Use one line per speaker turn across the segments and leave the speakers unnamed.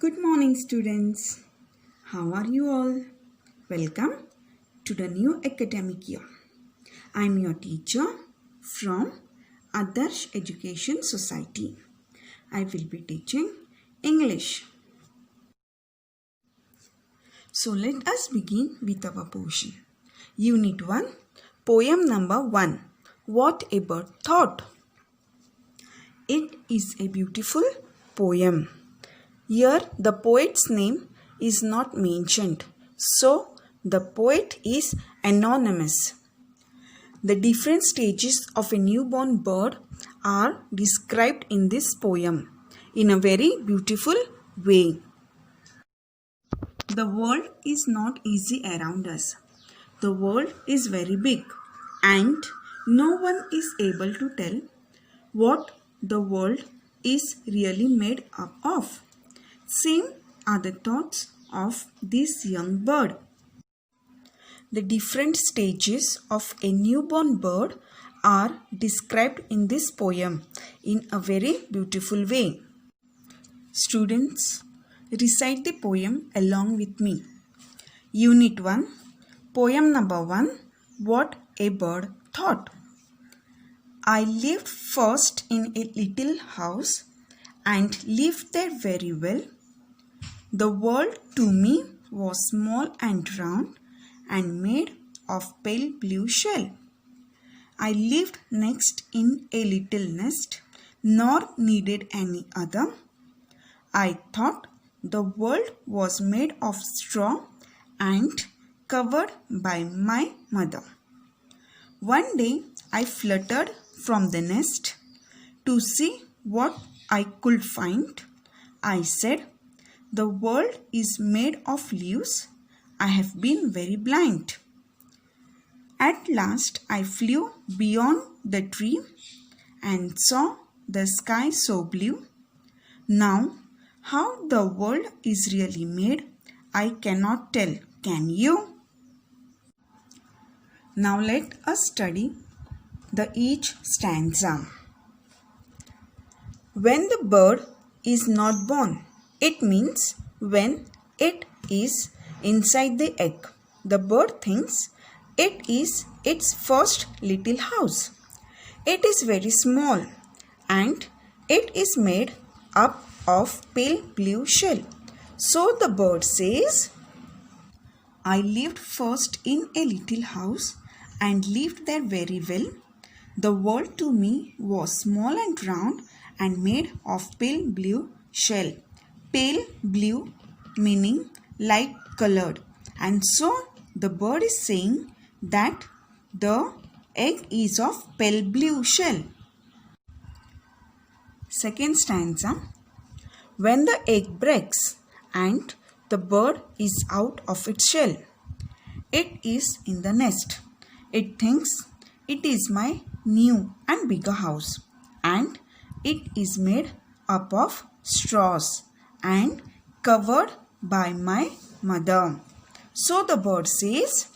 Good morning, students. How are you all? Welcome to the new academic year. I am your teacher from Adarsh Education Society. I will be teaching English. So let us begin with our portion. Unit 1, Poem number 1. What a Bird Thought. It is a beautiful poem. Here the poet's name is not mentioned, so the poet is anonymous. The different stages of a newborn bird are described in this poem in a very beautiful way. The world is not easy around us. The world is very big and no one is able to tell what the world is really made up of. Same are the thoughts of this young bird. The different stages of a newborn bird are described in this poem in a very beautiful way. Students, recite the poem along with me. Unit 1, Poem number 1, What a Bird Thought. I lived first in a little house and lived there very well. The world to me was small and round and made of pale blue shell. I lived next in a little nest, nor needed any other. I thought the world was made of straw and covered by my mother. One day I fluttered from the nest to see what I could find. I said, the world is made of leaves. I have been very blind. At last I flew beyond the tree and saw the sky so blue. Now, how the world is really made, I cannot tell. Can you? Now let us study each stanza. When the bird is not born, it means when it is inside the egg. The bird thinks it is its first little house. It is very small and it is made up of pale blue shell. So the bird says, I lived first in a little house and lived there very well. The world to me was small and round and made of pale blue shell. Pale blue meaning light colored, and so the bird is saying that the egg is of pale blue shell. Second stanza. When the egg breaks and the bird is out of its shell, it is in the nest. It thinks it is my new and bigger house and it is made up of straws and covered by my mother. So the bird says,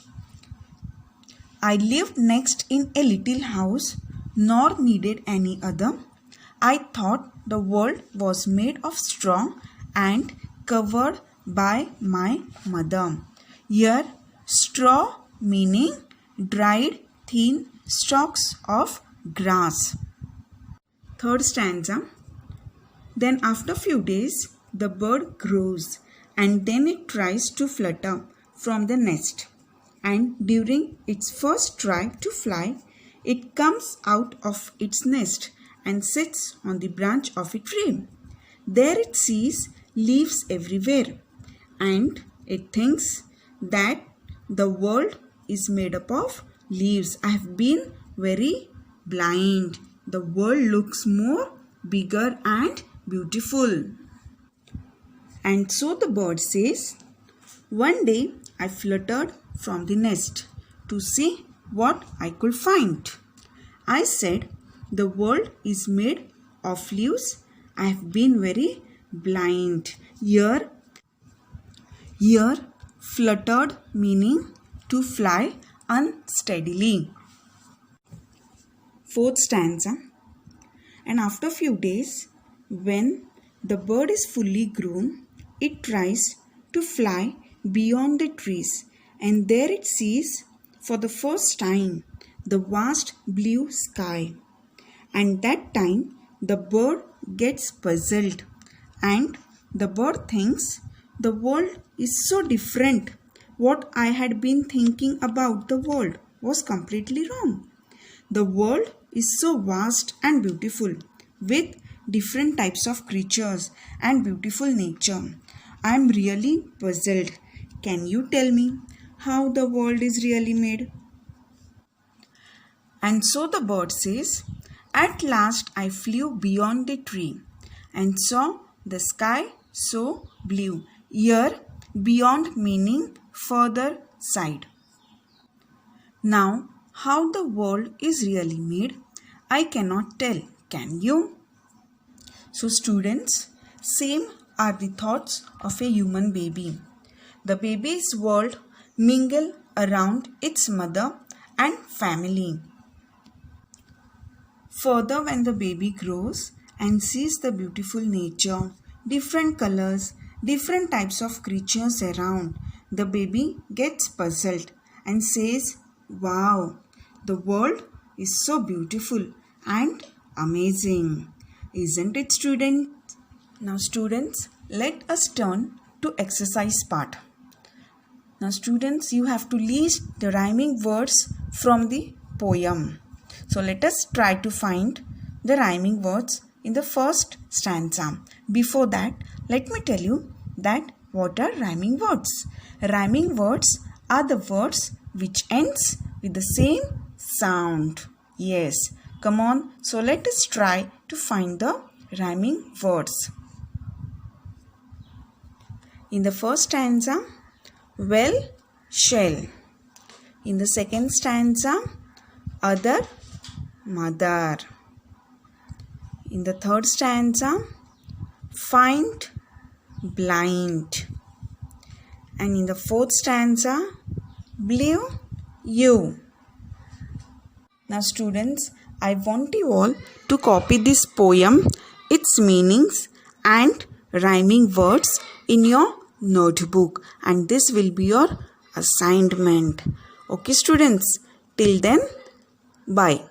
I lived next in a little house, nor needed any other. I thought the world was made of straw and covered by my mother. Here, straw meaning dried thin stalks of grass. Third stanza. Then after few days, the bird grows and then it tries to flutter from the nest. And during its first try to fly, it comes out of its nest and sits on the branch of a tree. There it sees leaves everywhere and it thinks that the world is made up of leaves. I have been very blind. The world looks more bigger and beautiful. And so the bird says, one day I fluttered from the nest to see what I could find. I said, the world is made of leaves. I have been very blind. Here fluttered meaning to fly unsteadily. Fourth stanza. And after few days, when the bird is fully grown, it tries to fly beyond the trees, and there it sees for the first time the vast blue sky. And that time the bird gets puzzled, and the bird thinks the world is so different. What I had been thinking about the world was completely wrong. The world is so vast and beautiful with different types of creatures and beautiful nature. I am really puzzled. Can you tell me how the world is really made? And so the bird says, "At last I flew beyond the tree and saw the sky so blue." Here, beyond meaning further side. Now, how the world is really made, I cannot tell. Can you? So students, same are the thoughts of a human baby. The baby's world mingle around its mother and family. Further, when the baby grows and sees the beautiful nature, different colors, different types of creatures around, the baby gets puzzled and says, "Wow, the world is so beautiful and amazing. Isn't it, students?" Now students, let us turn to exercise part. Now students, you have to list the rhyming words from the poem. So let us try to find the rhyming words in the first stanza. Before that, let me tell you that what are rhyming words? Rhyming words are the words which ends with the same sound. Yes, come on. So let us try to find the rhyming words. In the first stanza, well, shell. In the second stanza, other, mother. In the third stanza, find, blind. And in the fourth stanza, blue, you. Now students, I want you all to copy this poem, its meanings and rhyming words in your notebook, and this will be your assignment. Okay students, till then, bye.